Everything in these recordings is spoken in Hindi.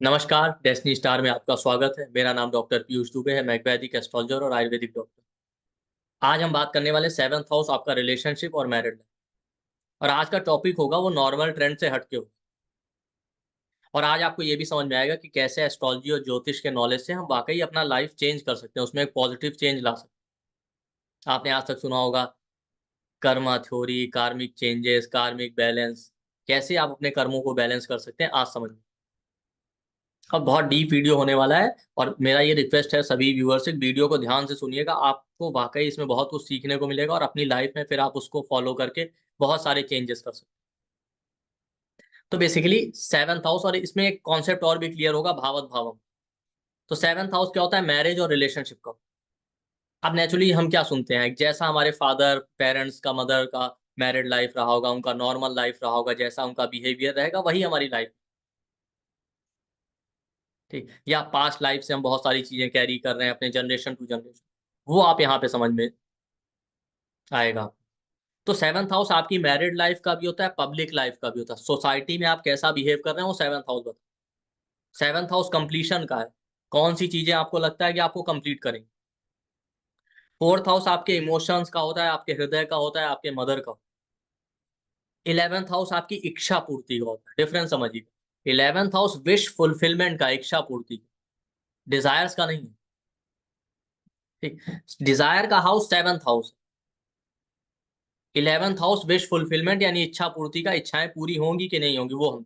नमस्कार, डेस्टिनी स्टार में आपका स्वागत है। मेरा नाम डॉक्टर पीयूष दुबे है। मैं एक वैदिक एस्ट्रोलॉजर और आयुर्वेदिक डॉक्टर। आज हम बात करने वाले सेवंथ हाउस आपका रिलेशनशिप और मैरिड लाइफ। और आज का टॉपिक होगा वो नॉर्मल ट्रेंड से हटके हो। और आज आपको ये भी समझ में आएगा कि कैसे एस्ट्रोलॉजी और ज्योतिष के नॉलेज से हम वाकई अपना लाइफ चेंज कर सकते हैं, उसमें एक पॉजिटिव चेंज ला सकते हैं। आपने आज तक सुना होगा कर्मा थ्योरी, कार्मिक चेंजेस, कार्मिक बैलेंस। कैसे आप अपने कर्मों को बैलेंस कर सकते हैं, आज समझ। अब बहुत डीप वीडियो होने वाला है और मेरा ये रिक्वेस्ट है सभी व्यूअर्स से, वीडियो को ध्यान से सुनिएगा। आपको वाकई इसमें बहुत कुछ सीखने को मिलेगा और अपनी लाइफ में फिर आप उसको फॉलो करके बहुत सारे चेंजेस कर सकते हैं। तो बेसिकली सेवंथ हाउस, और इसमें एक कॉन्सेप्ट और भी क्लियर होगा, भावत भावम। तो सेवंथ हाउस क्या होता है? मैरिज और रिलेशनशिप का। अब नेचुरली हम क्या सुनते हैं, जैसा हमारे फादर पेरेंट्स का, मदर का मैरिड लाइफ रहा होगा, उनका नॉर्मल लाइफ रहा होगा, जैसा उनका बिहेवियर रहेगा वही हमारी लाइफ। ठीक, या पास्ट लाइफ से हम बहुत सारी चीजें कैरी कर रहे हैं अपने जनरेशन टू जनरेशन, वो आप यहाँ पे समझ में आएगा। तो सेवंथ हाउस आपकी मैरिड लाइफ का भी होता है, पब्लिक लाइफ का भी होता है। सोसाइटी में आप कैसा बिहेव कर रहे हैं वो सेवंथ हाउस बताता है। सेवंथ हाउस कंप्लीशन का है, कौन सी चीजें आपको लगता है कि आपको कंप्लीट करेंगे। फोर्थ हाउस आपके इमोशंस का होता है, आपके हृदय का होता है, आपके मदर का। इलेवेंथ हाउस आपकी इच्छा पूर्ति का होता है। डिफरेंस समझिए, इलेवेंथ हाउस विश फुलफिलमेंट का, इच्छा पूर्ति, डिजायर्स का नहीं है। ठीक, डिजायर का house seventh house. Eleventh house wish fulfilment यानी इच्छा पूर्ति का, इच्छाएं पूरी होंगी कि नहीं होंगी वो हम।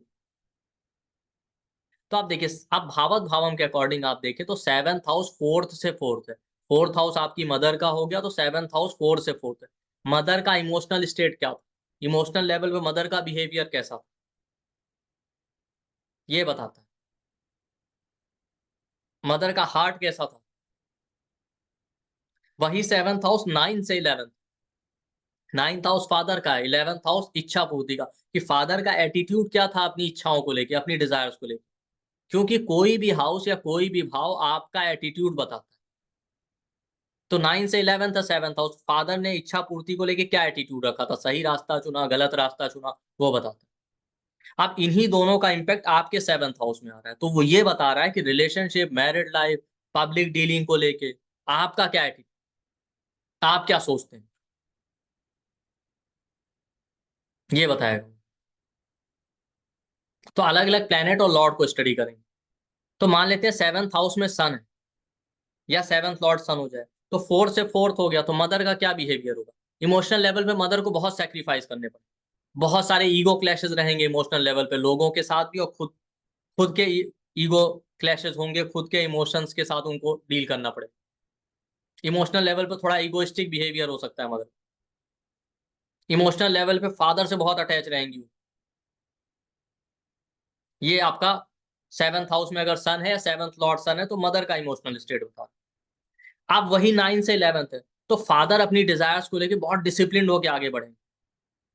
तो आप देखिए, अब भावत भावम के अकॉर्डिंग आप देखें तो सेवंथ हाउस फोर्थ से फोर्थ है। फोर्थ हाउस आपकी मदर का हो गया, तो सेवंथ हाउस फोर्थ से फोर्थ है। मदर का इमोशनल स्टेट क्या था, इमोशनल लेवल पे मदर का बिहेवियर कैसा था, ये बताता है। मदर का हार्ट कैसा था, वही सेवंथ हाउस नाइन्थ से इलेवेंथ। नाइन्थ हाउस फादर का है, इलेवेंथ हाउस इच्छा पूर्ति का, कि फादर का एटीट्यूड क्या था अपनी इच्छाओं को लेके, अपनी डिजायर्स को लेके। क्योंकि कोई भी हाउस या कोई भी भाव आपका एटीट्यूड बताता है। तो 9 से 11 था सेवंथ हाउस, फादर ने इच्छा पूर्ति को लेके क्या एटीट्यूड रखा था, सही रास्ता चुना, गलत रास्ता चुना, वो बताता है। अब इन्हीं दोनों का इंपैक्ट आपके सेवंथ हाउस में आ रहा है, तो वो ये बता रहा है कि relationship, married life, public dealing को लेके आपका क्या एटीट्यूड, आप क्या सोचते हैं, ये बताएगा। तो अलग अलग प्लेनेट और लॉर्ड को स्टडी करेंगे। तो मान लेते हैं सेवंथ हाउस में सन है, या सेवंथ लॉर्ड सन हो जाए, तो फोर्थ से फोर्थ हो गया, तो मदर का क्या बिहेवियर होगा। इमोशनल लेवल पे मदर को बहुत सेक्रीफाइस करने पड़े, बहुत सारे ईगो क्लैशेस रहेंगे इमोशनल लेवल पे, लोगों के साथ भी और खुद खुद के ईगो क्लैशेस होंगे, खुद के इमोशंस के साथ उनको डील करना पड़े। इमोशनल लेवल पे थोड़ा ईगोइस्टिक बिहेवियर हो सकता है मदर। इमोशनल लेवल पे फादर से बहुत अटैच रहेंगी। ये आपका सेवंथ हाउस में अगर सन है या सेवंथ लॉर्ड सन है, तो मदर का इमोशनल स्टेट होता है। अब वही 9 से 11 है, तो फादर अपनी डिजायर्स को लेकर बहुत डिसिप्लिन होकर आगे बढ़ेंगे।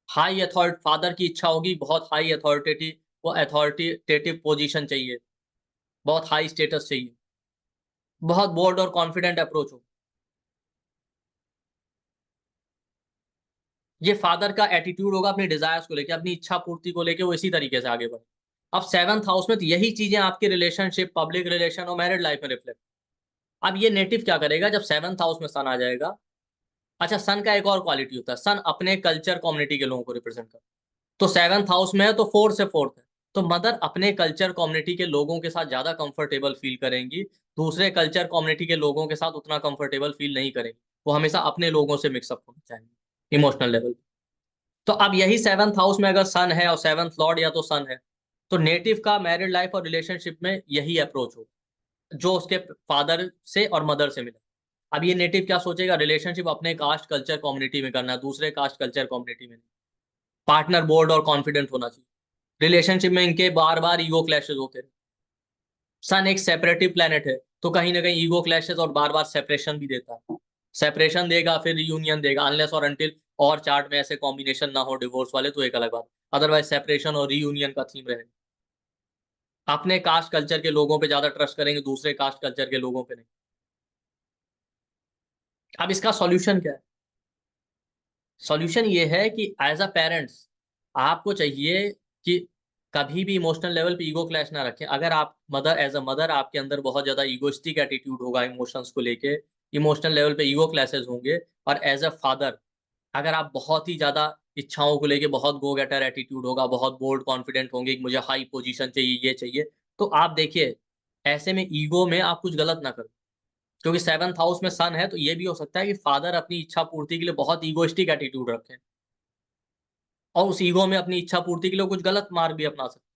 हाई अथॉरिटी, फादर की इच्छा होगी बहुत हाई अथॉरिटेटिव, वो अथॉरिटेटिव पोजीशन चाहिए, बहुत हाई स्टेटस चाहिए, बहुत बोल्ड और कॉन्फिडेंट अप्रोच हो। ये फादर का एटीट्यूड होगा अपनी डिजायर्स को लेके, अपनी इच्छा पूर्ति को लेके, वो इसी तरीके से आगे बढ़े। अब सेवंथ हाउस में तो यही चीजें आपके रिलेशनशिप, पब्लिक रिलेशन और मैरिड लाइफ में रिफ्लेक्ट। अब ये नेटिव क्या करेगा जब सेवंथ हाउस में सन आ जाएगा। अच्छा, सन का एक और क्वालिटी होता है, सन अपने कल्चर कम्युनिटी के लोगों को रिप्रेजेंट करता है। तो सेवंथ हाउस में है तो फोर्थ से फोर्थ है, तो मदर अपने कल्चर कम्युनिटी के लोगों के साथ ज्यादा कंफर्टेबल फील करेंगी, दूसरे कल्चर कम्युनिटी के लोगों के साथ उतना कंफर्टेबल फील नहीं करेंगी। वो हमेशा अपने लोगों से मिक्सअप होना चाहेंगे इमोशनल लेवल। तो अब यही सेवंथ हाउस में अगर सन है और सेवंथ लॉर्ड या तो सन है, तो नेटिव का मैरिड लाइफ और रिलेशनशिप में यही अप्रोच हो जो उसके फादर से और मदर से मिला। अब ये नेटिव क्या सोचेगा, रिलेशनशिप अपने कास्ट कल्चर कम्युनिटी में करना है, दूसरे कास्ट कल्चर कम्युनिटी में नहीं। पार्टनर बोल्ड और कॉन्फिडेंट होना चाहिए। रिलेशनशिप में इनके बार बार ईगो क्लैशेस होते रहे। सन एक सेपरेटिव प्लेनेट है, तो कहीं ना कहीं ईगो क्लैशेस और बार बार सेपरेशन भी देता है। सेपरेशन देगा फिर रियूनियन देगा, अनलेस और अनटिल और चार्ट में ऐसे कॉम्बिनेशन ना हो डिवोर्स वाले, तो एक अलग बात। अदरवाइज सेपरेशन और रीयूनियन का थीम रहेगा। अपने कास्ट कल्चर के लोगों पे ज्यादा ट्रस्ट करेंगे, दूसरे कास्ट कल्चर के लोगों पे नहीं। अब इसका सॉल्यूशन क्या है? सॉल्यूशन ये है कि एज अ पेरेंट्स आपको चाहिए कि कभी भी इमोशनल लेवल पे ईगो क्लैश ना रखें। अगर आप मदर एज अ मदर आपके अंदर बहुत ज्यादा ईगोइस्टिक एटीट्यूड होगा इमोशंस को लेके, इमोशनल लेवल पे ईगो क्लैशेस होंगे, और एज अ फादर अगर आप बहुत ही ज्यादा इच्छाओं को लेके बहुत गो गेटर एटीट्यूड होगा, बहुत बोल्ड कॉन्फिडेंट होंगे कि मुझे हाई पोजीशन चाहिए, ये चाहिए, तो आप देखिए ऐसे में ईगो में आप कुछ गलत ना करो। क्योंकि 7th हाउस में सन है, तो ये भी हो सकता है कि फादर अपनी इच्छा पूर्ति के लिए बहुत ईगोइस्टिक एटीट्यूड रखें, और उस ईगो में अपनी इच्छा पूर्ति के लिए कुछ गलत मार्ग भी अपना सकते।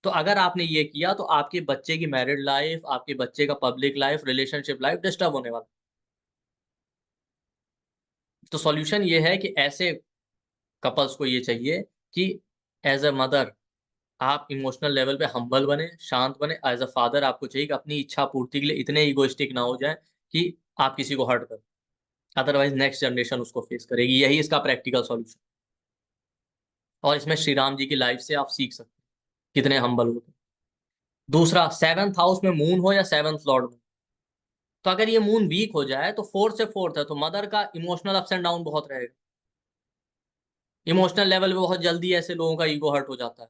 तो अगर आपने ये किया तो आपके बच्चे की मैरिड लाइफ, आपके बच्चे का public life, relationship life disturb होने वाला। तो सॉल्यूशन ये है कि ऐसे कपल्स को ये चाहिए कि एज अ मदर आप इमोशनल लेवल पे हम्बल बने, शांत बने। एज अ फादर आपको चाहिए कि अपनी इच्छा पूर्ति के लिए इतने इगोइस्टिक ना हो जाए कि आप किसी को हर्ट करें, अदरवाइज नेक्स्ट जनरेशन उसको फेस करेगी। यही इसका प्रैक्टिकल सॉल्यूशन, और इसमें श्री राम जी की लाइफ से आप सीख सकते हैं कितने हम्बल होते हैं। दूसरा, 7th हाउस में मून हो या 7th लॉर्ड में, तो अगर ये मून वीक हो जाए तो 4th से 4th है, तो मदर का इमोशनल अप्स एंड डाउन बहुत रहेगा। इमोशनल लेवल पे बहुत जल्दी ऐसे लोगों का ईगो हर्ट हो जाता है।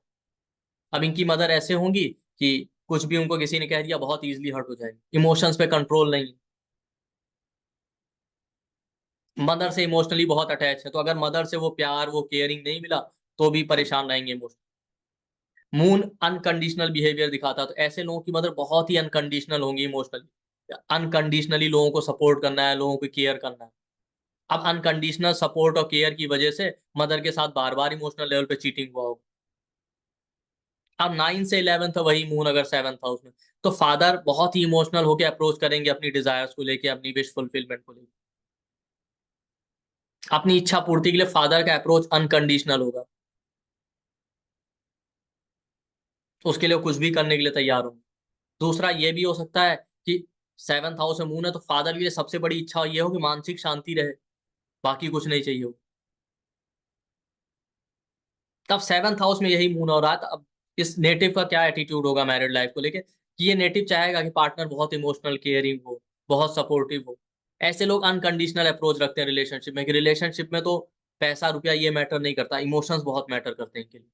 अब इनकी मदर ऐसे होंगी कि कुछ भी उनको किसी ने कह दिया बहुत इजीली हर्ट हो जाएगी, इमोशंस पे कंट्रोल नहीं। मदर से इमोशनली बहुत अटैच है, तो अगर मदर से वो प्यार, वो केयरिंग नहीं मिला तो भी परेशान रहेंगे इमोशनल। मून अनकंडीशनल बिहेवियर दिखाता है, तो ऐसे लोगों की मदर बहुत ही अनकंडीशनल होंगी इमोशनली। अनकंडीशनली लोगों को सपोर्ट करना है, लोगों को केयर करना है। अब अनकंडीशनल सपोर्ट और केयर की वजह से मदर के साथ बार बार इमोशनल लेवल पे चीटिंग हुआ होगा। अब 9 से 11th है वही मून अगर 7th हाउस में, तो फादर बहुत ही इमोशनल होकर अप्रोच करेंगे अपनी डिजायर्स को लेके, अपनी विश फुलफिलमेंट को लेके। अपनी इच्छा पूर्ति के लिए फादर का अप्रोच अनकंडीशनल होगा, तो उसके लिए वो कुछ भी करने के लिए तैयार होंगे। दूसरा ये भी हो सकता है कि 7th हाउस में मून है, तो फादर के लिए सबसे बड़ी इच्छा ये हो कि मानसिक शांति रहे, बाकी कुछ नहीं चाहिए हो। तब 7th हाउस में यही मून हो रहा था। अब इस नेटिव का क्या एटीट्यूड होगा मैरिड लाइफ को लेके, कि ये नेटिव चाहेगा कि पार्टनर बहुत इमोशनल केयरिंग हो, बहुत सपोर्टिव हो। ऐसे लोग अनकंडीशनल अप्रोच रखते हैं रिलेशनशिप में, कि रिलेशनशिप में तो पैसा रुपया ये मैटर नहीं करता, इमोशंस बहुत मैटर करते हैं इनके लिए।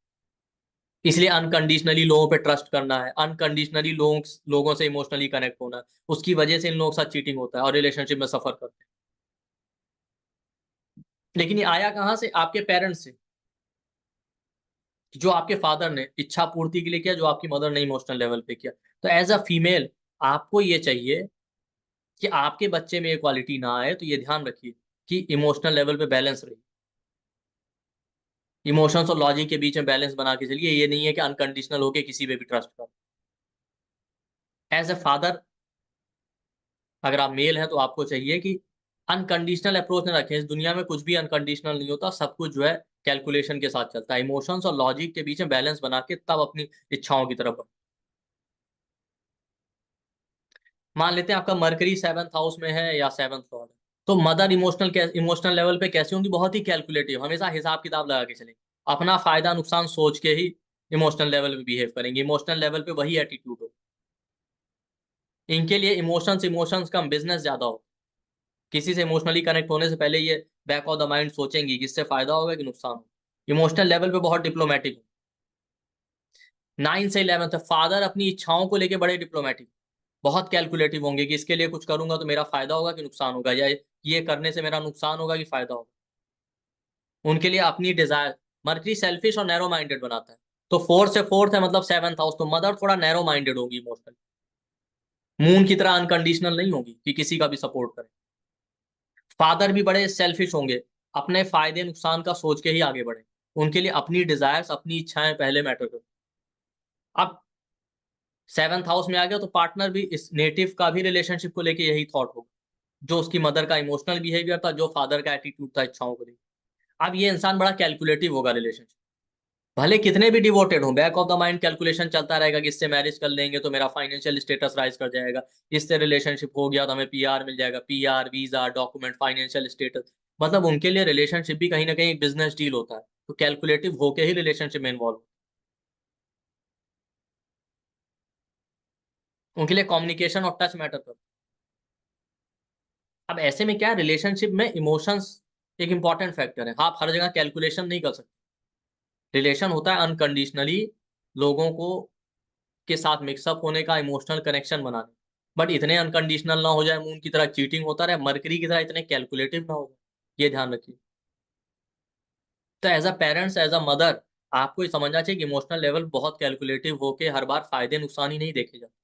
इसलिए अनकंडीशनली लोगों पे ट्रस्ट करना है, अनकंडीशनली लोगों से इमोशनली कनेक्ट होना है। उसकी वजह से इन लोगों के साथ चीटिंग होता है और रिलेशनशिप में सफर करते हैं। लेकिन ये आया कहाँ से? आपके पेरेंट्स से, जो आपके फादर ने इच्छा पूर्ति के लिए किया, जो आपकी मदर ने इमोशनल लेवल पे किया। तो एज अ फीमेल आपको ये चाहिए कि आपके बच्चे में ये क्वालिटी ना आए, तो ये ध्यान रखिए कि इमोशनल लेवल पे बैलेंस रही, इमोशंस और लॉजिक के बीच में बैलेंस बना के चलिए। ये नहीं है कि अनकंडीशनल होके किसी पे भी ट्रस्ट करो। एज ए फादर अगर आप मेल हैं तो आपको चाहिए कि अनकंडीशनल अप्रोच ना रखें। इस दुनिया में कुछ भी अनकंडीशनल नहीं होता, सब कुछ जो है कैलकुलेशन के साथ चलता है। इमोशंस और लॉजिक के बीच में बैलेंस बना के तब अपनी इच्छाओं की तरफ बढ़ो। मान लेते हैं आपका मरकरी 7th हाउस में है या 7th लॉर्ड है, तो मदर इमोशनल लेवल पे कैसे होंगी? बहुत ही कैलकुलेटिव, हमेशा हिसाब किताब लगा के चलेंगे, अपना फायदा नुकसान सोच के ही इमोशनल लेवल पे बिहेव करेंगे। इमोशनल लेवल पे वही एटीट्यूड हो। इनके लिए इमोशंस इमोशंस कम, बिजनेस ज्यादा हो। किसी से इमोशनली कनेक्ट होने से पहले ये बैक ऑफ द माइंड सोचेंगी कि इससे फायदा होगा कि नुकसान होगा। इमोशनल लेवल पे बहुत डिप्लोमेटिक हो। 9 से 11th है, फादर अपनी इच्छाओं को लेके बड़े डिप्लोमेटिक, बहुत कैलकुलेटिव होंगे कि इसके लिए कुछ करूंगा तो मेरा फायदा होगा कि नुकसान होगा, या ये करने से मेरा नुकसान होगा कि फायदा होगा। उनके लिए अपनी डिजायर, मर्करी सेल्फिश और नैरो माइंडेड बनाता है। तो 4 से 4th है मतलब 7th हाउस, तो मदर थोड़ा नैरो माइंडेड होगी इमोशनली। मून की तरह अनकंडीशनल नहीं होगी कि किसी का भी सपोर्ट करे। फादर भी बड़े सेल्फिश होंगे, अपने फायदे नुकसान का सोच के ही आगे बढ़े। उनके लिए अपनी डिजायर्स, अपनी इच्छाएं पहले मैटर करती। अब 7th हाउस में आ गया तो पार्टनर भी इस नेटिव का भी रिलेशनशिप को लेके यही थॉट होगा, जो उसकी मदर का इमोशनल बिहेवियर था, जो फादर का एटीट्यूड था इच्छाओं को लेकर। अब ये इंसान बड़ा कैलकुलेटिव होगा रिलेशनशिप, भले कितने भी डिवोटेड हो, back of the mind calculation चलता रहेगा कि इससे मैरिज कर लेंगे तो मेरा फाइनेंशियल स्टेटस राइज कर जाएगा, इससे रिलेशनशिप हो गया तो हमें पीआर मिल जाएगा, PR, visa, document, financial status. मतलब उनके लिए रिलेशनशिप भी कहीं ना कहीं एक बिजनेस डील होता है, तो कैलकुलेटिव होके ही रिलेशनशिप में इन्वॉल्व। उनके लिए कम्युनिकेशन और टच मैटर करता है। अब ऐसे में क्या, रिलेशनशिप में इमोशंस एक इंपॉर्टेंट फैक्टर है। आप हर जगह कैलकुलेशन नहीं कर सकते। रिलेशन होता है अनकंडीशनली, लोगों को के साथ मिक्सअप होने का, इमोशनल कनेक्शन बनाने, बट इतने अनकंडीशनल ना हो जाए, मून की तरह चीटिंग होता रहे, मरकरी की तरह इतने कैलकुलेटिव ना हो जाए, ये ध्यान रखिए। तो as a parents, as a mother, आपको ये समझना चाहिए कि इमोशनल लेवल बहुत कैलकुलेटिव होके हर बार फायदे नुकसान ही नहीं देखे जाते।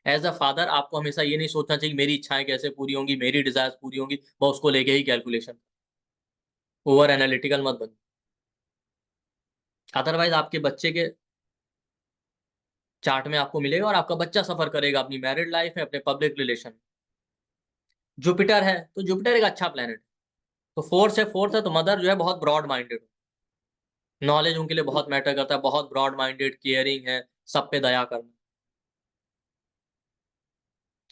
एज अ फादर आपको हमेशा ये नहीं सोचना चाहिए कि मेरी इच्छाएं कैसे पूरी होंगी, मेरी डिजायर्स पूरी होंगी, बस उसको लेके ही कैलकुलेशन। ओवर एनालिटिकल मत बनो, अदरवाइज आपके बच्चे के चार्ट में आपको मिलेगा और आपका बच्चा सफर करेगा अपनी मैरिड लाइफ में, अपने पब्लिक रिलेशन। जुपिटर है तो जुपिटर एक अच्छा प्लेनेट है, तो फोर्थ है तो मदर जो है बहुत ब्रॉड माइंडेड, नॉलेज उनके लिए बहुत मैटर करता है, बहुत ब्रॉड माइंडेड, केयरिंग है, सब पे दया करना,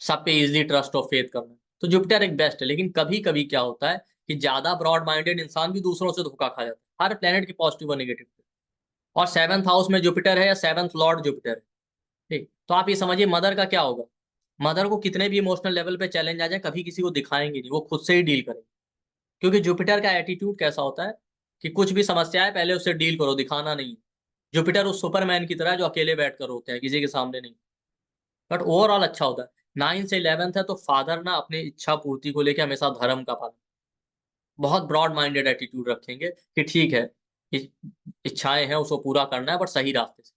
सब पे इजिली ट्रस्ट और फेथ करना। तो जुपिटर एक बेस्ट है, लेकिन कभी कभी क्या होता है कि ज्यादा ब्रॉड माइंडेड इंसान भी दूसरों से धोखा खा जाता है, हर प्लेनेट की पॉजिटिव और नेगेटिव। और सेवंथ हाउस में जुपिटर है या सेवंथ लॉर्ड जुपिटर है, ठीक, तो आप ये समझिए मदर का क्या होगा। मदर को कितने भी इमोशनल लेवल पे चैलेंज आ जाए, कभी किसी को दिखाएंगे नहीं, वो खुद से ही डील करेंगे। क्योंकि जुपिटर का एटीट्यूड कैसा होता है कि कुछ भी समस्या है पहले उससे डील करो, दिखाना नहीं। जुपिटर उस सुपरमैन की तरह जो अकेले बैठकर होते हैं, किसी के सामने नहीं। बट ओवरऑल अच्छा होता है। 9 से 11 है तो फादर ना अपनी इच्छा पूर्ति को लेकर हमेशा धर्म का पालन, बहुत ब्रॉड माइंडेड एटीट्यूड रखेंगे कि ठीक है, इच्छाएं हैं उसको पूरा करना है, बट सही रास्ते से।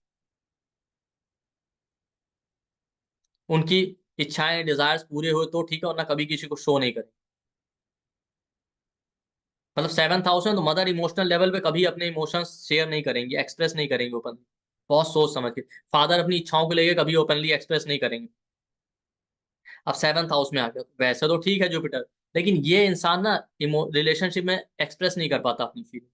उनकी इच्छाएं, डिजायर्स पूरे हुए तो ठीक है, वरना कभी किसी को शो नहीं करें। मतलब सेवंथ हाउस में तो मदर इमोशनल लेवल पे कभी अपने इमोशंस शेयर नहीं करेंगी, एक्सप्रेस नहीं करेंगे ओपनली, बहुत सोच समझ के। फादर अपनी इच्छाओं को लेकर कभी ओपनली एक्सप्रेस नहीं करेंगे। अब सेवंथ हाउस में आ गया, तो वैसे तो ठीक है जुपिटर, लेकिन ये इंसान ना रिलेशनशिप में एक्सप्रेस नहीं कर पाता अपनी फीलिंग,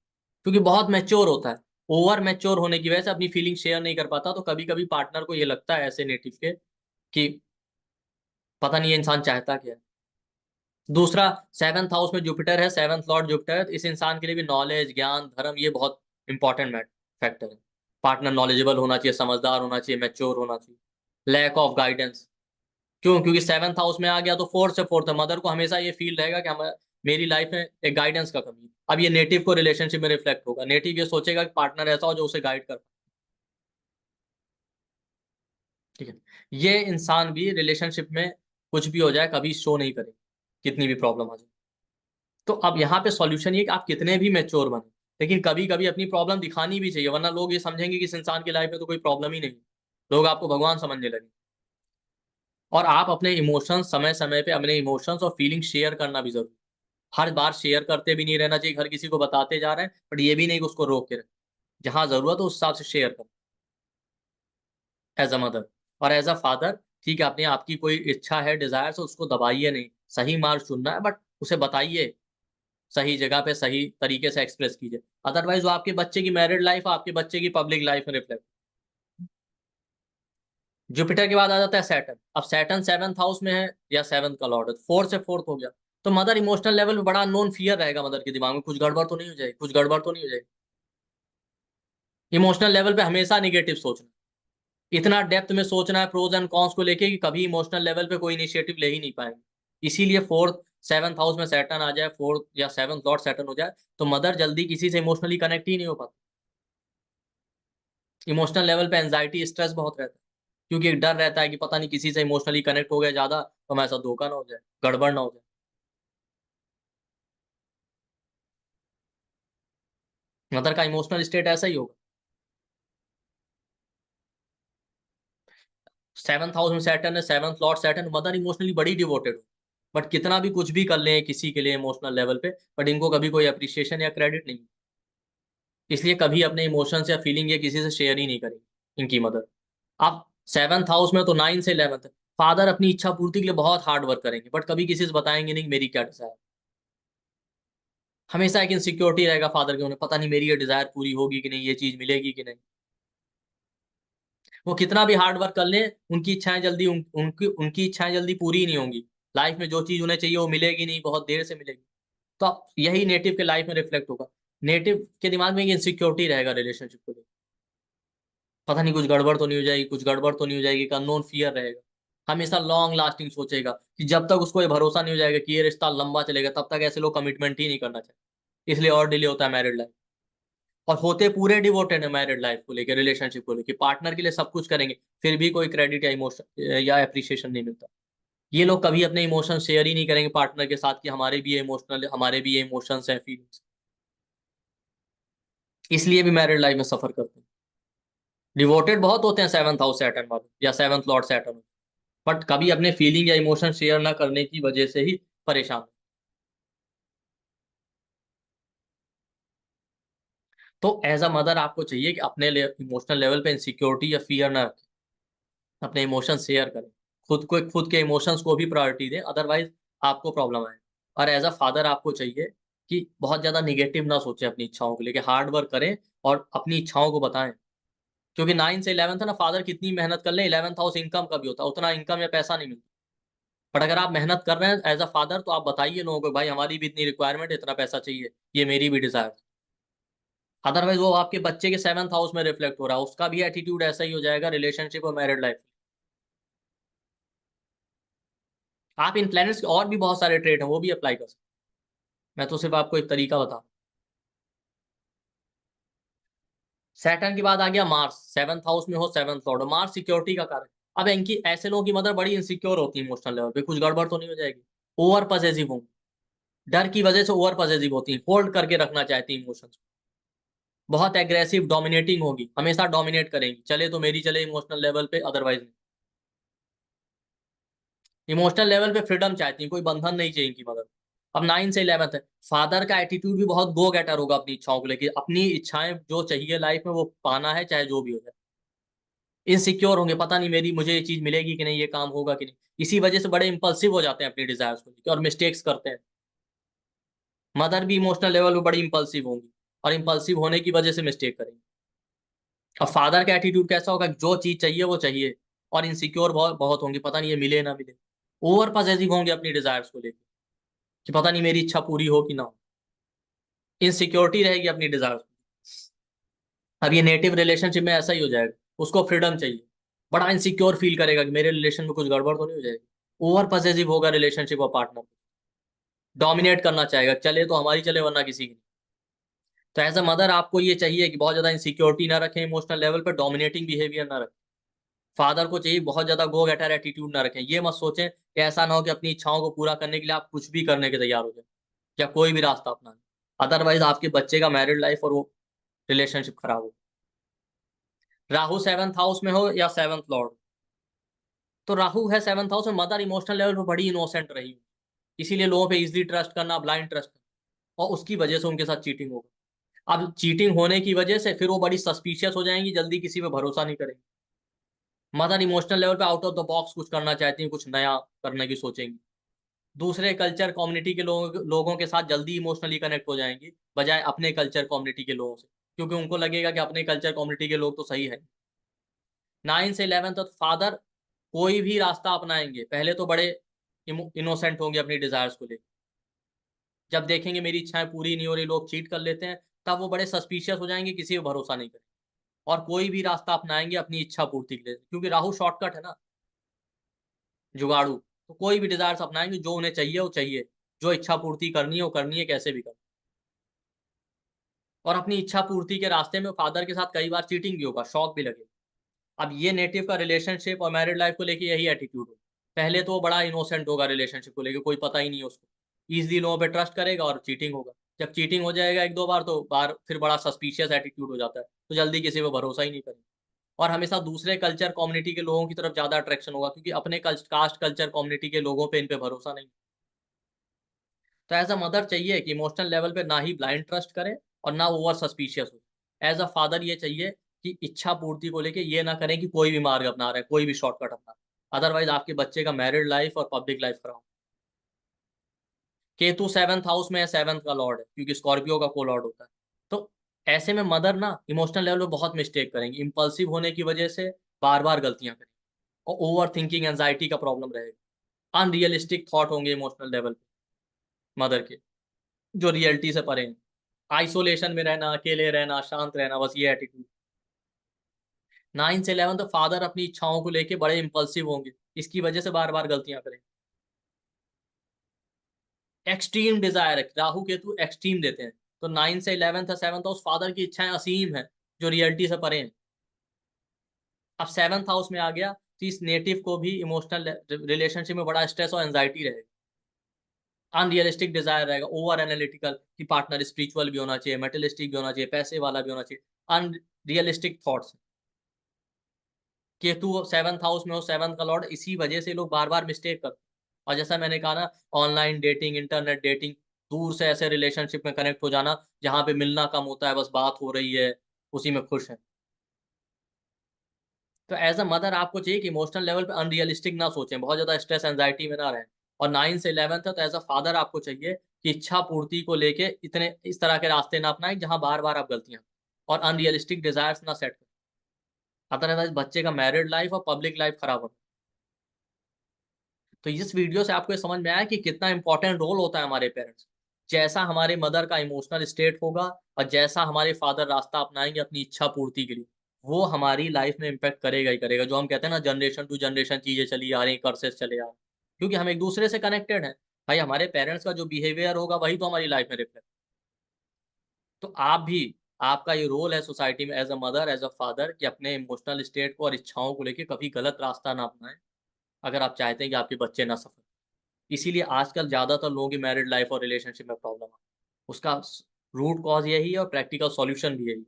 क्योंकि बहुत मैच्योर होता है। ओवर मैच्योर होने की वजह से अपनी फीलिंग शेयर नहीं कर पाता, तो कभी कभी पार्टनर को ये लगता है ऐसे नेटिव के कि पता नहीं ये इंसान चाहता क्या है। दूसरा, सेवंथ हाउस में जुपिटर है, सेवंथ लॉर्ड जुपिटर है, तो इस इंसान के लिए भी नॉलेज, ज्ञान, धर्म ये बहुत इंपॉर्टेंट फैक्टर है। पार्टनर नॉलेजेबल होना चाहिए, समझदार होना चाहिए, मैच्योर होना चाहिए। लैक ऑफ गाइडेंस, क्यों? क्योंकि सेवंथ हाउस में आ गया तो फोर्थ है, मदर को हमेशा ये फील रहेगा कि हम, मेरी लाइफ में एक गाइडेंस का कमी है। अब ये नेटिव को रिलेशनशिप में रिफ्लेक्ट होगा, नेटिव ये सोचेगा कि पार्टनर ऐसा हो जो उसे गाइड कर, ठीक है। ये इंसान भी रिलेशनशिप में कुछ भी हो जाए कभी शो नहीं करे, कितनी भी प्रॉब्लम आ जाए। तो अब यहाँ पे सॉल्यूशन ये कि आप कितने भी मैच्योर बने, लेकिन कभी कभी अपनी प्रॉब्लम दिखानी भी चाहिए, वरना लोग ये समझेंगे कि इस इंसान की लाइफ में तो कोई प्रॉब्लम ही नहीं, लोग आपको भगवान समझने लगे। और आप अपने इमोशंस, समय समय पे अपने इमोशंस और फीलिंग शेयर करना भी जरूरी। हर बार शेयर करते भी नहीं रहना चाहिए, हर किसी को बताते जा रहे हैं, बट ये भी नहीं कि उसको रोक के रखें। जहां जरूरत हो उस हिसाब से शेयर करें, एज अ मदर। और एज अ फादर, ठीक है, अपने आपकी कोई इच्छा है, डिजायर है, उसको दबाइए नहीं, सही मार्ग चुनना है, बट उसे बताइए, सही जगह पे सही तरीके से एक्सप्रेस कीजिए। अदरवाइज वो आपके बच्चे की मैरिड लाइफ, आपके बच्चे की पब्लिक लाइफ में रिफ्लेक्ट। जुपिटर के बाद आ जाता है सैटर्न। अब सैटर्न सेवंथ हाउस में है या सेवंथ का लॉर्ड है, फोर्थ से फोर्थ हो गया, तो मदर इमोशनल लेवल पे बड़ा अननोन फियर रहेगा मदर के दिमाग में, कुछ गड़बड़ तो नहीं हो जाएगी, कुछ गड़बड़ तो नहीं हो जाएगी। इमोशनल लेवल पे हमेशा निगेटिव सोचना, इतना डेप्थ में सोचना है प्रोज एंड कॉन्स को लेके कि कभी इमोशनल लेवल पे कोई इनिशिएटिव ले ही नहीं पाएंगे। इसीलिए फोर्थ सेवंथ हाउस में सैटर्न आ जाए, फोर्थ या सेवंथ लॉर्ड सैटर्न हो जाए, तो मदर जल्दी किसी से इमोशनली कनेक्ट ही नहीं हो पाती। इमोशनल लेवल पे एंजाइटी, स्ट्रेस बहुत रहता है, क्योंकि एक डर रहता है कि पता नहीं किसी से इमोशनली कनेक्ट हो गया ज्यादा तो हमारे साथ धोखा ना हो जाए, गड़बड़ ना हो जाए। मदर का इमोशनल स्टेट ऐसा ही होगा। सेवंथ हाउस में सैटर्न है, seventh Lord Saturn, mother emotionally बड़ी डिवोटेड हो, बट कितना भी कुछ भी कर लें किसी के लिए इमोशनल लेवल पे, बट इनको कभी कोई अप्रिसिएशन या क्रेडिट नहीं, इसलिए कभी अपने इमोशंस या फीलिंग ये किसी से शेयर ही नहीं करेंगे इनकी मदर। आप सेवंथ हाउस में तो 9 से 11 है, फादर अपनी इच्छा पूर्ति के लिए बहुत हार्ड वर्क करेंगे, बट कभी किसी से बताएंगे नहीं मेरी क्या डिजायर। हमेशा एक इनसिक्योरिटी रहेगा फादर के, उन्हें पता नहीं मेरी ये डिजायर पूरी होगी कि नहीं, ये चीज मिलेगी कि नहीं। वो कितना भी हार्ड वर्क कर ले, उनकी इच्छाएं जल्दी उनकी इच्छाएं जल्दी पूरी नहीं होंगी। लाइफ में जो चीज उन्हें चाहिए वो मिलेगी नहीं, बहुत देर से मिलेगी। तो आप यही नेटिव के लाइफ में रिफ्लेक्ट होगा। नेटिव के दिमाग में एक इनसिक्योरिटी रहेगा रिलेशनशिप को लेकर, पता नहीं कुछ गड़बड़ तो नहीं हो जाएगी, कुछ गड़बड़ तो नहीं हो जाएगी, एक अननोन फियर रहेगा। हमेशा लॉन्ग लास्टिंग सोचेगा कि जब तक उसको ये भरोसा नहीं हो जाएगा कि ये रिश्ता लंबा चलेगा, तब तक ऐसे लोग कमिटमेंट ही नहीं करना चाहिए, इसलिए और डिले होता है मैरिड लाइफ। और होते पूरे डिवोटेड है मैरिड लाइफ को लेके, रिलेशनशिप को लेके, पार्टनर के लिए सब कुछ करेंगे, फिर भी कोई क्रेडिट या इमोशन या अप्रिसिएशन नहीं मिलता। ये लोग कभी अपने इमोशन शेयर ही नहीं करेंगे पार्टनर के साथ कि हमारे भी ये इमोशनल, हमारे भी ये इमोशंस हैं, फीलिंग्स, इसलिए भी मैरिड लाइफ में सफर करते हैं। डिवोटेड बहुत होते हैं सेवंथ हाउस सैटर्न वाले या सेवंथ लॉर्ड सैटर्न, बट कभी अपने फीलिंग या इमोशन शेयर ना करने की वजह से ही परेशान। तो एज अ मदर आपको चाहिए कि अपने इमोशनल लेवल पे इनसिक्योरिटी या फियर ना रखें, अपने इमोशन शेयर करें, खुद के इमोशंस को भी प्रायोरिटी दें, अदरवाइज आपको प्रॉब्लम आए। और एज अ फादर आपको चाहिए कि बहुत ज्यादा निगेटिव ना सोचें अपनी इच्छाओं को लेके, हार्ड वर्क करें और अपनी इच्छाओं को बताएं। क्योंकि 9 से 11 है ना, फादर कितनी मेहनत कर ले, 11th हाउस इनकम का भी होता है, उतना इनकम या पैसा नहीं मिलता। बट अगर आप मेहनत कर रहे हैं एज अ फादर, तो आप बताइए लोगों को, भाई हमारी भी इतनी रिक्वायरमेंट है, इतना पैसा चाहिए, ये मेरी भी डिजायर। अदरवाइज वो आपके बच्चे के 7th हाउस में रिफ्लेक्ट हो रहा है, उसका भी एटीट्यूड ऐसा ही हो जाएगा रिलेशनशिप और मैरिड लाइफ। आप इन प्लैनेट्स के और भी बहुत सारे ट्रेट हैं, वो भी अप्लाई कर सकते हैं। मैं तो सिर्फ आपको एक तरीका बता। सैटर्न के बाद आ गया मार्स, 7th हाउस में हो 7th लॉर्ड, मार्स सिक्योरिटी का कारक। अब इनकी ऐसे लोगों की मदर बड़ी इनसिक्योर होती है इमोशनल लेवल पे, कुछ गड़बड़ तो नहीं हो जाएगी, ओवर पॉसेसिव होंगी, डर की वजह से ओवर पॉसेसिव होती है, होल्ड करके रखना चाहती है इमोशंस, बहुत एग्रेसिव डोमिनेटिंग होगी, हमेशा डोमिनेट करेंगी, चले तो मेरी चले इमोशनल लेवल पे, अदरवाइज नहीं। इमोशनल लेवल पे फ्रीडम चाहती है, कोई बंधन नहीं चाहिए इनकी मदर। अब 9 से 11 है, फादर का एटीट्यूड भी बहुत गो गेटर होगा अपनी इच्छाओं को लेकर, अपनी इच्छाएं जो चाहिए लाइफ में वो पाना है, चाहे जो भी हो जाए। इनसिक्योर होंगे, पता नहीं मेरी मुझे ये चीज मिलेगी कि नहीं, ये काम होगा कि नहीं, इसी वजह से बड़े इंपल्सिव हो जाते हैं अपनी डिजायर्स को लेकर और मिस्टेक्स करते हैं। मदर भी इमोशनल लेवल पे बड़ी इंपल्सिव होंगी और इंपल्सिव होने की वजह से मिस्टेक करेंगी। अब फादर का एटीट्यूड कैसा होगा, जो चीज चाहिए वो चाहिए, और इनसिक्योर बहुत बहुत होंगे, पता नहीं ये मिले ना मिले। ओवर पॉसेसिव होंगे अपनी डिजायर्स को लेकर कि पता नहीं मेरी इच्छा पूरी हो कि ना हो, इनसिक्योरिटी रहेगी अपनी डिजायर्स। अब ये नेटिव रिलेशनशिप में ऐसा ही हो जाएगा, उसको फ्रीडम चाहिए, बड़ा इनसिक्योर फील करेगा कि मेरे रिलेशन में कुछ गड़बड़ तो नहीं हो जाएगी, ओवर पॉसेसिव होगा रिलेशनशिप और पार्टनर, डोमिनेट करना चाहेगा, चले तो हमारी चले वरना किसी की। तो एज अ मदर आपको ये चाहिए कि बहुत ज्यादा इनसिक्योरिटी ना रखें इमोशनल लेवल पर, डोमिनेटिंग बिहेवियर ना रखें। फादर को चाहिए बहुत ज्यादा गो गेटर एटीट्यूड ना रखें, ये मत सोचें कि ऐसा ना हो कि अपनी इच्छाओं को पूरा करने के लिए आप कुछ भी करने के तैयार हो जाए या कोई भी रास्ता अपना, अदरवाइज आपके बच्चे का मैरिड लाइफ और वो रिलेशनशिप खराब हो। राहु 7th हाउस में हो या 7th लॉर्ड, तो राहु है 7th हाउस में, मदर इमोशनल लेवल पर बड़ी इनोसेंट रही, इसीलिए लोगों पे इजीली ट्रस्ट करना, ब्लाइंड ट्रस्ट करना, और उसकी वजह से उनके साथ चीटिंग होगा। अब चीटिंग होने की वजह से फिर वो बड़ी सस्पिशियस हो जाएंगी, जल्दी किसी पे भरोसा नहीं करेंगी। मदर इमोशनल लेवल पे आउट ऑफ द बॉक्स कुछ करना चाहती हैं, कुछ नया करने की सोचेंगी, दूसरे कल्चर कम्युनिटी के लोगों के साथ जल्दी इमोशनली कनेक्ट हो जाएंगी, बजाय अपने कल्चर कम्युनिटी के लोगों से, क्योंकि उनको लगेगा कि अपने कल्चर कम्युनिटी के लोग तो सही है। 9 से 11 तक फादर कोई भी रास्ता अपनाएंगे, पहले तो बड़े इनोसेंट होंगे अपनी डिजायर्स को लेकर, जब देखेंगे मेरी इच्छाएं पूरी नहीं हो रही, लोग चीट कर लेते हैं, तब वो बड़े सस्पिशियस हो जाएंगे, किसी पे भरोसा नहीं करेंगे, और कोई भी रास्ता अपनाएंगे अपनी इच्छा पूर्ति के लिए, क्योंकि राहु शॉर्टकट है ना, जुगाड़ू, तो कोई भी डिजायर्स अपनाएंगे, जो उन्हें चाहिए वो चाहिए, जो इच्छा पूर्ति करनी है वो करनी है, कैसे भी करनी। और अपनी इच्छा पूर्ति के रास्ते में फादर के साथ कई बार चीटिंग भी होगा, शौक भी लगे। अब ये नेटिव का रिलेशनशिप और मैरिड लाइफ को लेके यही एटीट्यूड हो, पहले तो वो बड़ा इनोसेंट होगा रिलेशनशिप को लेके, कोई पता ही नहीं है उसको, इजिली लोगों पे ट्रस्ट करेगा और चीटिंग होगा, जब चीटिंग हो जाएगा एक दो बार तो बार फिर बड़ा सस्पिशियस एटीट्यूड हो जाता है, तो जल्दी किसी पे भरोसा ही नहीं करेगा, और हमेशा दूसरे कल्चर कम्युनिटी के लोगों की तरफ ज्यादा अट्रैक्शन होगा, क्योंकि अपने कास्ट कल्चर कम्युनिटी के लोगों पे इन पे भरोसा नहीं। तो एज अ मदर चाहिए कि इमोशनल लेवल पे ना ही ब्लाइंड ट्रस्ट करें और ना ओवर सस्पिशियस हो। एज अ फादर ये चाहिए कि इच्छा पूर्ति को लेके ये ना करें कि कोई भी मार्ग अपना रहे हैं, कोई भी शॉर्टकट अपना, अदरवाइज आपके बच्चे का मैरिड लाइफ और पब्लिक लाइफ खराब। केतु 7th हाउस में है, 7th का लॉर्ड है, क्योंकि स्कॉर्पियो का को लॉर्ड होता है। तो ऐसे में मदर ना इमोशनल लेवल पे बहुत मिस्टेक करेंगी, इंपल्सिव होने की वजह से बार बार गलतियां करेंगी, और ओवर थिंकिंग एंजाइटी का प्रॉब्लम रहेगा, अनरियलिस्टिक थॉट होंगे इमोशनल लेवल पे मदर के, जो रियलिटी से परे हैं, आइसोलेशन में रहना, अकेले रहना, शांत रहना, बस ये एटीट्यूड। 9 से 11 तो फादर अपनी इच्छाओं को लेके बड़े इंपल्सिव होंगे, इसकी वजह से बार बार गलतियां करेंगे। एक्सट्रीम डिजायर है, राहु केतु एक्सट्रीम देते हैं, तो 9 से 11th है 7th हाउस, फादर की इच्छाएं असीम है जो रियलिटी से परे हैं। अब 7th हाउस में आ गया तो इस नेटिव को भी इमोशनल रिलेशनशिप में बड़ा स्ट्रेस और एंजाइटी रहेगा, अनरियलिस्टिक डिजायर रहेगा, ओवर एनालिटिकल कि पार्टनर स्पिरिचुअल भी होना चाहिए, मेटलिस्टिक भी होना चाहिए, पैसे वाला भी होना चाहिए, unrealistic thoughts. Ketu 7th house में हो, 7th का लॉर्ड, इसी वजह से लोग बार बार मिस्टेक करते हैं। और जैसा मैंने कहा ना, ऑनलाइन डेटिंग, इंटरनेट डेटिंग, दूर से ऐसे रिलेशनशिप में कनेक्ट हो जाना जहां पे मिलना कम होता है, बस बात हो रही है, उसी में खुश है। तो एज अ मदर आपको चाहिए कि इमोशनल लेवल पे अनरियलिस्टिक ना सोचें, बहुत ज्यादा स्ट्रेस एंजाइटी में ना रहें। और 9 से 11th है तो एज अ फादर आपको चाहिए कि इच्छा पूर्ति को लेके इतने इस तरह के रास्ते ना अपनाएं जहां बार बार आप गलतियां, और अनरियलिस्टिक डिजायर्स ना सेट करें, अदरवाइज बच्चे का मैरिड लाइफ और पब्लिक लाइफ खराब होता है। तो इस वीडियो से आपको ये समझ में आया कि कितना इंपॉर्टेंट रोल होता है हमारे पेरेंट्स। जैसा हमारे मदर का इमोशनल स्टेट होगा और जैसा हमारे फादर रास्ता अपनाएंगे अपनी इच्छा पूर्ति के लिए, वो हमारी लाइफ में इम्पेक्ट करेगा ही करेगा। जो हम कहते हैं ना, जनरेशन टू जनरेशन चीजें चली आ रही, कर्सेस चले आ रहे, क्योंकि हम एक दूसरे से कनेक्टेड हैं। भाई हमारे पेरेंट्स का जो बिहेवियर होगा वही तो हमारी लाइफ में रिफ्लेक्ट। तो आप भी, आपका ये रोल है सोसाइटी में as a mother, as a father, कि अपने इमोशनल स्टेट को और इच्छाओं को लेके कभी गलत रास्ता ना अपनाएं, अगर आप चाहते हैं कि आपके बच्चे ना सफर। इसीलिए आजकल ज़्यादातर लोगों की मैरिड लाइफ और रिलेशनशिप में प्रॉब्लम है। उसका रूट कॉज यही है और प्रैक्टिकल सॉल्यूशन भी यही।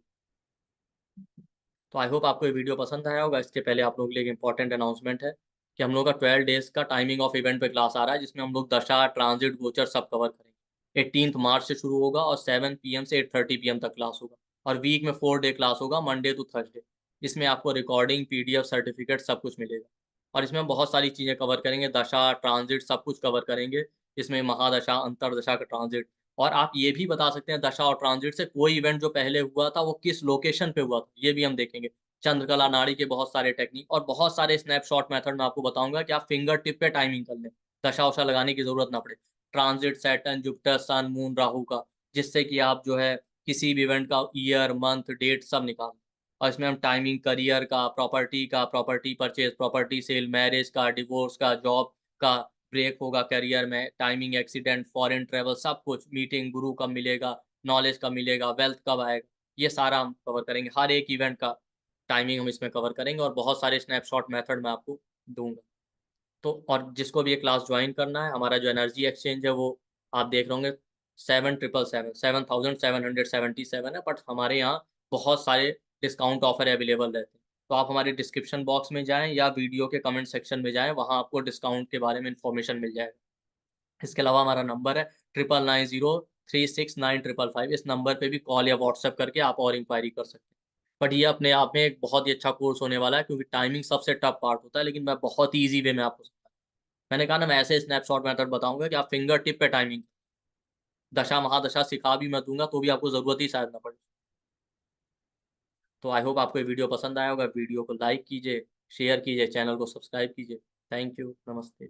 तो आई होप आपको ये वीडियो पसंद आया होगा। इसके पहले आप लोगों के लिए एक इंपॉर्टेंट अनाउंसमेंट है कि हम लोग का 12 डेज का टाइमिंग ऑफ इवेंट पे क्लास आ रहा है, जिसमें हम लोग दशा, ट्रांजिट, गोचर सब कवर करेंगे। 18 मार्च से शुरू होगा और 7 PM से 8:30 PM तक क्लास होगा। और वीक में 4 डे क्लास होगा, मंडे टू थर्सडे। इसमें आपको रिकॉर्डिंग, PDF, सर्टिफिकेट सब कुछ मिलेगा। और इसमें हम बहुत सारी चीज़ें कवर करेंगे, दशा, ट्रांजिट सब कुछ कवर करेंगे। इसमें महादशा, अंतरदशा का ट्रांजिट, और आप ये भी बता सकते हैं दशा और ट्रांजिट से कोई इवेंट जो पहले हुआ था वो किस लोकेशन पे हुआ था, ये भी हम देखेंगे। चंद्रकला नाड़ी के बहुत सारे टेक्निक और बहुत सारे स्नैपशॉट मेथड मैं आपको बताऊंगा कि आप फिंगर टिप पे टाइमिंग कर लें, दशा वशा लगाने की जरूरत ना पड़े। ट्रांजिट सैटर्न, जुपिटर, सन, मून, राहु का, जिससे कि आप जो है किसी भी इवेंट का ईयर, मंथ, डेट सब निकाल। और इसमें हम टाइमिंग करियर का, property purchase, property sale, marriage का, डिवोर्स का, जॉब का, ब्रेक होगा करियर में, टाइमिंग, एक्सीडेंट, फॉरेन ट्रेवल, सब कुछ, मीटिंग, गुरु कब मिलेगा, नॉलेज कब मिलेगा, वेल्थ कब आएगा, ये सारा हम कवर करेंगे। हर एक इवेंट का टाइमिंग हम इसमें कवर करेंगे और बहुत सारे स्नैपशॉट मेथड मैं आपको दूंगा। तो और जिसको भी ये क्लास ज्वाइन करना है, हमारा जो एनर्जी एक्सचेंज है वो आप देख रहे होंगे 7777 है, बट हमारे यहाँ बहुत सारे डिस्काउंट ऑफर अवेलेबल रहते हैं। तो आप हमारे डिस्क्रिप्शन बॉक्स में जाएं या वीडियो के कमेंट सेक्शन में जाएं, वहाँ आपको डिस्काउंट के बारे में इंफॉर्मेशन मिल जाएगा। इसके अलावा हमारा नंबर है 9990369555। इस नंबर पे भी कॉल या व्हाट्सएप करके आप और इंक्वायरी कर सकते हैं। बट ये अपने आप में एक बहुत ही अच्छा कोर्स होने वाला है, क्योंकि टाइमिंग सबसे टफ पार्ट होता है, लेकिन मैं बहुत ही ईजी वे में आपको समझाऊंगा। मैंने कहा ना, मैं ऐसे स्नैपशॉट मेथड बताऊंगा कि आप फिंगर टिप पे टाइमिंग, दशा महादशा सिखा भी मैं दूंगा तो भी आपको जरूरत ही शायद ना पड़े। तो आई होप आपको ये वीडियो पसंद आया होगा। वीडियो को लाइक कीजिए, शेयर कीजिए, चैनल को सब्सक्राइब कीजिए। थैंक यू, नमस्ते।